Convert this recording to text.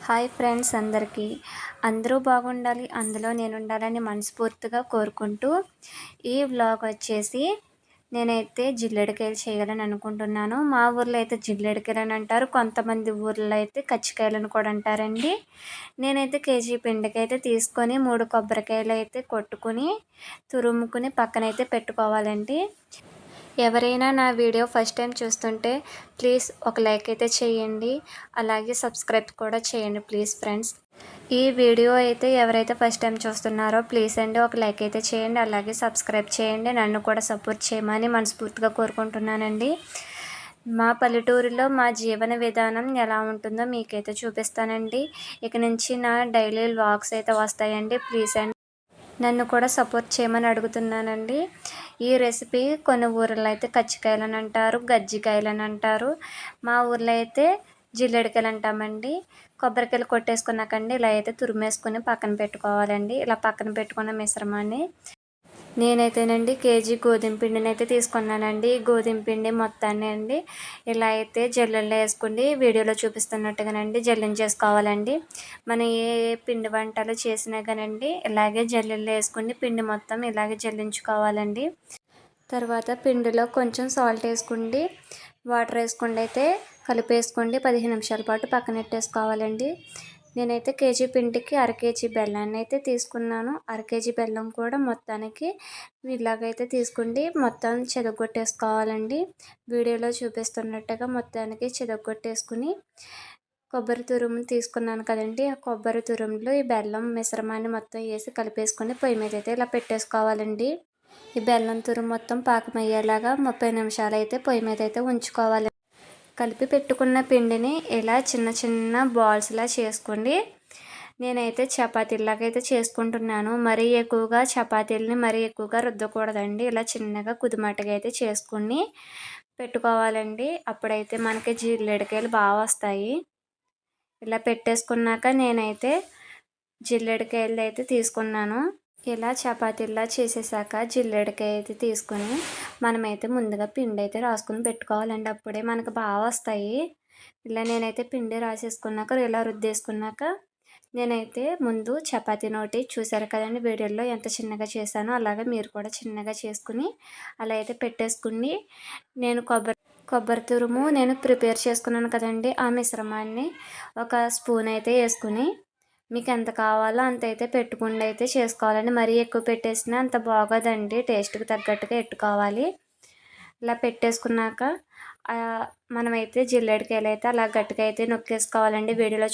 Hi friends, అందరూ బాగుండాలి, అందులో నేను ఉండాలని మనస్ఫూర్తిగా కోరుకుంటూ ఈ వ్లాగ్ వచ్చేసి నేనైతే జిల్లేడికాయలు చేయాలని అనుకుంటున్నాను. మా ఊర్లో అయితే జిల్లేడికాయలు అని అంటారు, కొంతమంది ఊర్లో అయితే కజ్జికాయలని కూడా అంటారండి. నేనైతే కేజీ పిండికైతే తీసుకొని 3 కొబ్బరికాయలు అయితే కొట్టుకుని తురుముకుని పక్కనైతే పెట్టుకోవాలండి. ఎవరైనా నా వీడియో ఫస్ట్ టైం చూస్తుంటే ప్లీజ్ ఒక లైక్ అయితే చేయండి, అలాగే సబ్స్క్రైబ్ కూడా చేయండి ప్లీజ్ ఫ్రెండ్స్. ఈ వీడియో అయితే ఎవరైతే ఫస్ట్ టైం చూస్తున్నారో ప్లీజ్ అండి ఒక లైక్ అయితే చేయండి, అలాగే సబ్స్క్రైబ్ చేయండి. నన్ను కూడా సపోర్ట్ చేయమని మనస్ఫూర్తిగా కోరుకుంటున్నానండి. మా పల్లెటూరులో మా జీవన విధానం ఎలా ఉంటుందో మీకైతే చూపిస్తానండి. ఇక నుంచి నా డైలీ వ్లాగ్స్ అయితే వస్తాయండి. ప్లీజ్ అండి నన్ను కూడా సపోర్ట్ చేయమని అడుగుతున్నానండి. ఈ రెసిపీ కొన్ని ఊర్లో అయితే కజ్జికాయలు అని అంటారు, గజ్జికాయలు అని అంటారు. మా ఊర్లో అయితే జిల్లేడికాయలు అంటామండి. కొబ్బరికాయలు కొట్టేసుకున్నాకండి ఇలా అయితే తురిమేసుకొని పక్కన పెట్టుకోవాలండి. ఇలా పక్కన పెట్టుకున్న మిశ్రమాన్ని నేనైతేనండి కేజీ గోధుమ పిండిని అయితే తీసుకున్నానండి. గోధుమ పిండి మొత్తాన్ని అండి ఇలా అయితే జల్లెల్లో వేసుకుని వీడియోలో చూపిస్తున్నట్టుగానండి జల్లించేసుకోవాలండి. మనం ఏ పిండి వంటలు చేసినా కానండి ఇలాగే జల్లెల్లో వేసుకుని పిండి మొత్తం ఇలాగే జల్లించుకోవాలండి. తర్వాత పిండిలో కొంచెం సాల్ట్ వేసుకోండి, వాటర్ వేసుకోండి, అయితే కలిపేసుకోండి. 15 నిమిషాల పాటు పక్కన పెట్టేసుకోవాలండి. నేనైతే కేజీ పిండికి అర కేజీ బెల్లాన్ని అయితే తీసుకున్నాను. అర కేజీ బెల్లం కూడా మొత్తానికి ఇలాగైతే తీసుకోండి, మొత్తం చెదగొట్టేసుకోవాలండి. వీడియోలో చూపిస్తున్నట్టుగా మొత్తానికి చెదగొట్టేసుకుని కొబ్బరి తురుము తీసుకున్నాను కదండి, ఆ కొబ్బరి తురుములో ఈ బెల్లం మిశ్రమాన్ని మొత్తం వేసి కలిపేసుకొని పొయ్యి మీద అయితే ఇలా పెట్టేసుకోవాలండి. ఈ బెల్లం తురుము మొత్తం పాకం అయ్యేలాగా 30 నిమిషాలు అయితే పొయ్యి మీద అయితే ఉంచుకోవాలి. కలిపి పెట్టుకున్న పిండిని ఇలా చిన్న చిన్న బాల్స్లా చేసుకోండి. నేనైతే చపాతీలాగా అయితే చేసుకుంటున్నాను. మరీ ఎక్కువగా చపాతీలని మరీ ఎక్కువగా రుద్దకూడదండి. ఇలా చిన్నగా కుదుమటగా అయితే చేసుకుని పెట్టుకోవాలండి. అప్పుడైతే మనకి జిల్లేడికాయలు బాగా వస్తాయి. ఇలా పెట్టేసుకున్నాక నేనైతే జిల్లేడికాయలు అయితే తీసుకున్నాను. ఇలా చపాతీలా చేసేసాక జిల్లేడికాయ అయితే తీసుకొని మనమైతే ముందుగా పిండి అయితే రాసుకుని పెట్టుకోవాలండి. అప్పుడే మనకు బాగా వస్తాయి. ఇలా నేనైతే పిండి రాసేసుకున్నాక ఇలా రుద్దేసుకున్నాక నేనైతే ముందు చపాతీ నోటి చూసారు కదండి వీడియోలో ఎంత చిన్నగా చేశానో అలాగే మీరు కూడా చిన్నగా చేసుకుని అలా అయితే పెట్టేసుకుని నేను కొబ్బరి తురుము నేను ప్రిపేర్ చేసుకున్నాను కదండి, ఆ మిశ్రమాన్ని ఒక స్పూన్ అయితే వేసుకుని మీకు ఎంత కావాలో అంత అయితే పెట్టుకుండా అయితే చేసుకోవాలండి. మరీ ఎక్కువ పెట్టేసినా అంత బాగోదండి, టేస్ట్కి తగ్గట్టుగా పెట్టుకోవాలి. ఇలా పెట్టేసుకున్నాక మనమైతే జిల్లేడికాయలు అయితే అలా గట్టిగా అయితే నొక్కేసుకోవాలండి. వీడియోలో